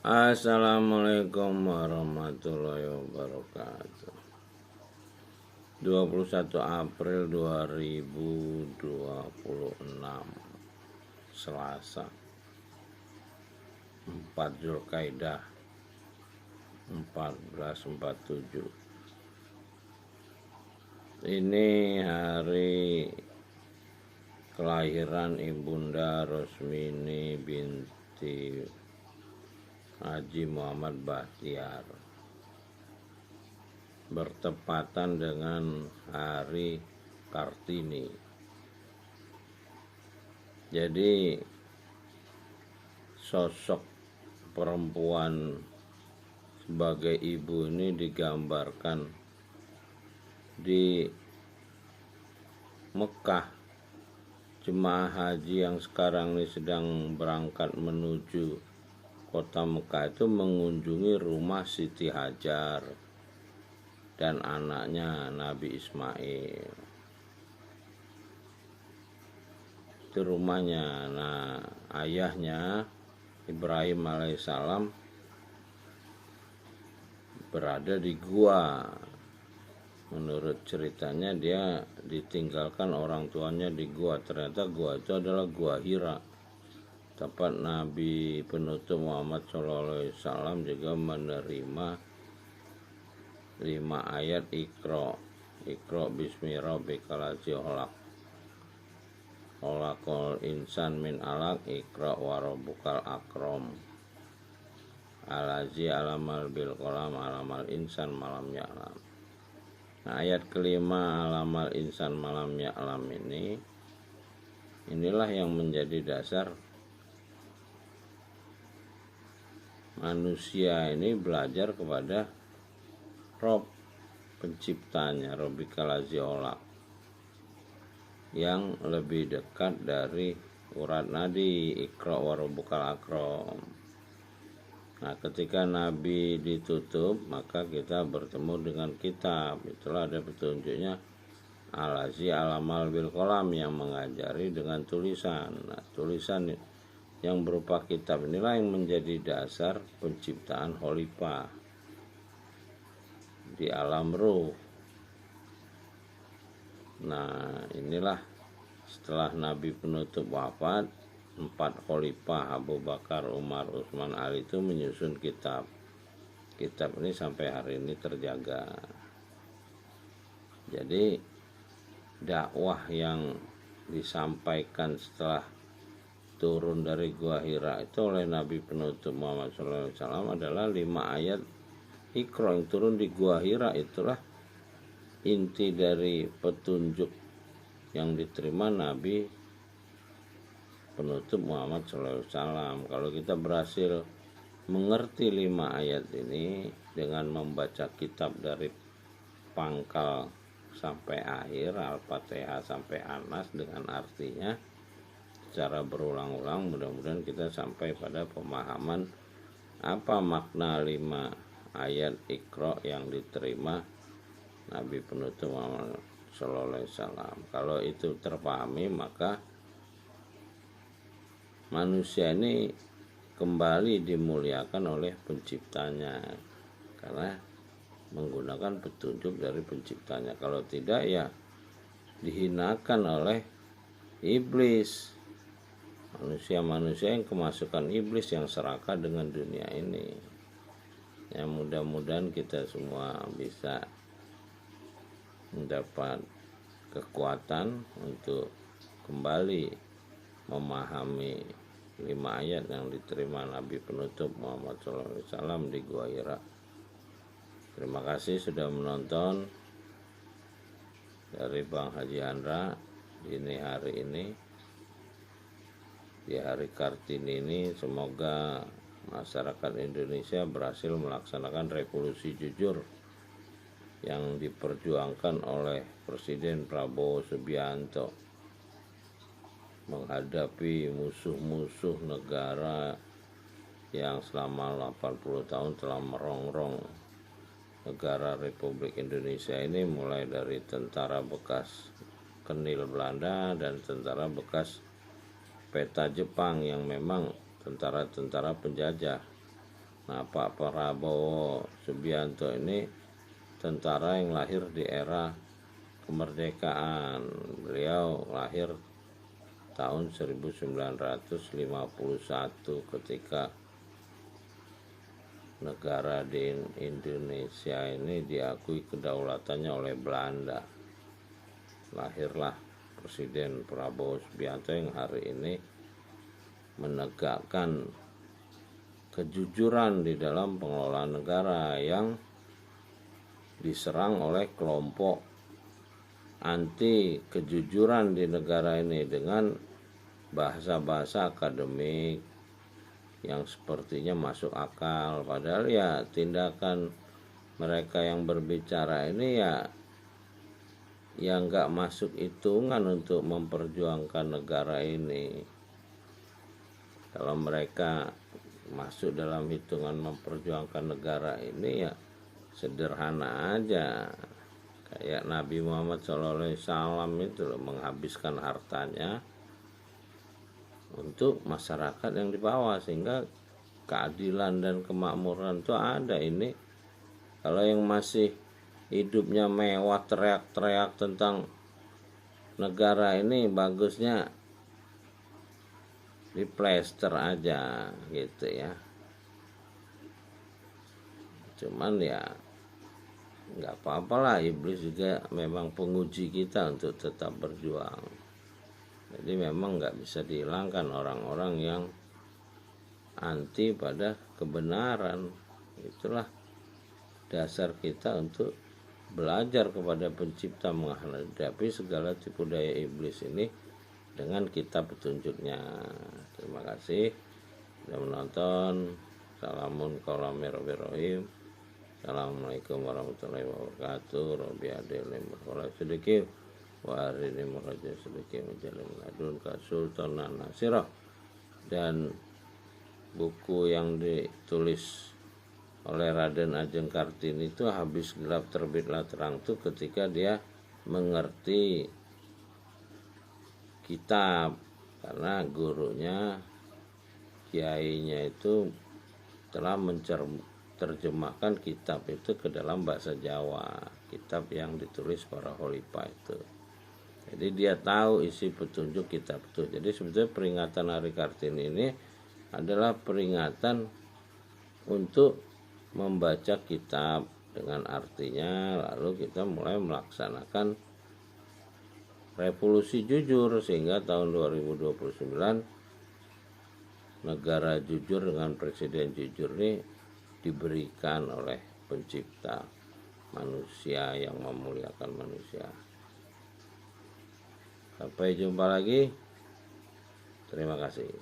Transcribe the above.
Assalamualaikum warahmatullahi wabarakatuh. 21 April 2026 Selasa 4 Zulkaidah 1447. Ini hari kelahiran Ibunda Rosmini binti Haji Muhammad Bahtiar, bertepatan dengan hari Kartini. Jadi sosok perempuan sebagai ibu ini digambarkan di Mekah. Jemaah haji yang sekarang ini sedang berangkat menuju kota Mekah itu mengunjungi rumah Siti Hajar dan anaknya Nabi Ismail. Itu rumahnya. Nah, ayahnya Ibrahim alaihissalam berada di gua. Menurut ceritanya dia ditinggalkan orang tuanya di gua. Ternyata gua itu adalah gua Hira, tempat Nabi penutup Muhammad SAW juga menerima 5 ayat Iqra bismi rabbikal ladzi khalaqal insan min alaq Iqra wa rabbukal akram allazi alamal bil qalam alamal insan malam ya'lam. Nah, ayat kelima alamal insan malam ya'lam inilah yang menjadi dasar manusia ini belajar kepada Rob penciptanya, Rabbikal ladzi khalaq, yang lebih dekat dari urat nadi Iqra wa rabbukal akram. Nah, ketika Nabi ditutup, maka kita bertemu dengan kitab. Itulah ada petunjuknya Al-Ladzi alamal bil qalam, yang mengajari dengan tulisan. Nah, tulisan yang berupa kitab inilah yang menjadi dasar penciptaan khalifah di alam ruh. Nah, inilah setelah Nabi penutup wafat, 4 khalifah Abu Bakar, Umar, Utsman, Ali itu menyusun kitab. Kitab ini sampai hari ini terjaga. Jadi dakwah yang disampaikan setelah turun dari Gua Hira itu oleh Nabi penutup Muhammad SAW adalah 5 ayat Iqra yang turun di Gua Hira. Itulah inti dari petunjuk yang diterima Nabi penutup Muhammad SAW. Kalau kita berhasil mengerti 5 ayat ini dengan membaca kitab dari pangkal sampai akhir, Al-Fatihah sampai Anas dengan artinya secara berulang-ulang, mudah-mudahan kita sampai pada pemahaman apa makna 5 ayat Iqra yang diterima Nabi penutup Muhammad SAW. Kalau itu terpahami, maka manusia ini kembali dimuliakan oleh penciptanya karena menggunakan petunjuk dari penciptanya. Kalau tidak, ya dihinakan oleh iblis. Manusia-manusia yang kemasukan iblis, yang serakah dengan dunia ini. Ya, mudah-mudahan kita semua bisa mendapat kekuatan untuk kembali memahami 5 ayat yang diterima Nabi penutup Muhammad SAW di Gua Hira. Terima kasih sudah menonton dari Bang Haji Andra ini hari ini. Di hari Kartini ini semoga masyarakat Indonesia berhasil melaksanakan revolusi jujur yang diperjuangkan oleh Presiden Prabowo Subianto menghadapi musuh-musuh negara yang selama 80 tahun telah merongrong negara Republik Indonesia ini, mulai dari tentara bekas Kenil Belanda dan tentara bekas peta Jepang yang memang tentara-tentara penjajah Nah, Pak Prabowo Subianto ini tentara yang lahir di era kemerdekaan. Beliau lahir tahun 1951 ketika negara di Indonesia ini diakui kedaulatannya oleh Belanda. Lahirlah Presiden Prabowo Subianto yang hari ini menegakkan kejujuran di dalam pengelolaan negara yang diserang oleh kelompok anti kejujuran di negara ini dengan bahasa-bahasa akademik yang sepertinya masuk akal, padahal ya tindakan mereka yang berbicara ini yang nggak masuk hitungan untuk memperjuangkan negara ini. Kalau mereka masuk dalam hitungan memperjuangkan negara ini ya sederhana aja, kayak Nabi Muhammad SAW itu loh, menghabiskan hartanya untuk masyarakat yang di bawah sehingga keadilan dan kemakmuran itu ada. Ini kalau yang masih hidupnya mewah teriak-teriak tentang negara ini, bagusnya diplester aja gitu ya. Cuman ya nggak apa-apa lah, iblis juga memang penguji kita untuk tetap berjuang. Jadi memang nggak bisa dihilangkan orang-orang yang anti pada kebenaran. Itulah dasar kita untuk belajar kepada pencipta menghadapi segala tipu daya iblis ini dengan kitab petunjuknya. Terima kasih sudah menonton. Salamun kaulamir rohim. Assalamualaikum warahmatullahi wabarakatuh. Robi adelim berkolah sedikit wa arini muraja sedikit menjalim ladun ka sultanan nasirah. Dan buku yang ditulis oleh Raden Ajeng Kartini itu habis gelap terbitlah terang tuh ketika dia mengerti kitab, karena gurunya kiainya itu telah terjemahkan kitab itu ke dalam bahasa Jawa, kitab yang ditulis para khalifah itu. Jadi dia tahu isi petunjuk kitab itu. Jadi sebetulnya peringatan Hari Kartini ini adalah peringatan untuk membaca kitab dengan artinya, lalu kita mulai melaksanakan revolusi jujur sehingga tahun 2029 negara jujur dengan presiden jujur ini diberikan oleh pencipta manusia yang memuliakan manusia. Sampai jumpa lagi. Terima kasih.